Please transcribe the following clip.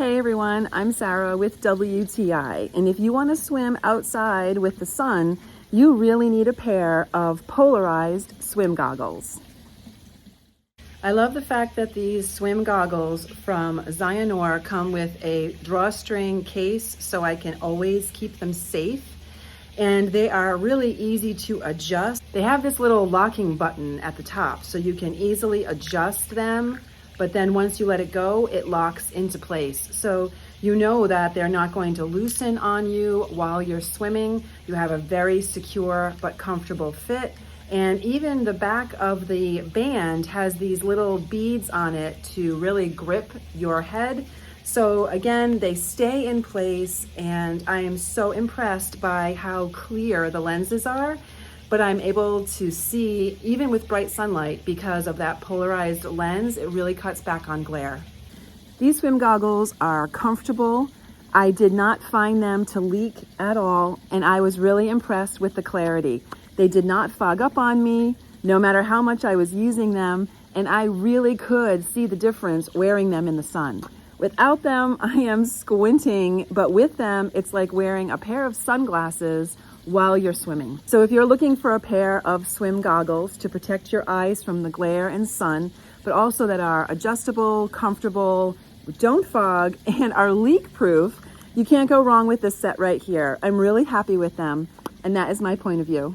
Hey everyone, I'm Sarah with WTI, and if you want to swim outside with the sun, you really need a pair of polarized swim goggles. I love the fact that these swim goggles from ZIONOR come with a drawstring case so I can always keep them safe, and they are really easy to adjust. They have this little locking button at the top so you can easily adjust them, but then once you let it go, it locks into place. So you know that they're not going to loosen on you while you're swimming. You have a very secure but comfortable fit. And even the back of the band has these little beads on it to really grip your head. So again, they stay in place, and I am so impressed by how clear the lenses are. But I'm able to see even with bright sunlight because of that polarized lens. It really cuts back on glare. These swim goggles are comfortable. I did not find them to leak at all, and I was really impressed with the clarity. They did not fog up on me, no matter how much I was using them, and I really could see the difference wearing them in the sun. Without them, I am squinting, but with them, it's like wearing a pair of sunglasses while you're swimming. So if you're looking for a pair of swim goggles to protect your eyes from the glare and sun, but also that are adjustable, comfortable, don't fog, and are leak proof, you can't go wrong with this set right here. I'm really happy with them, and that is my point of view.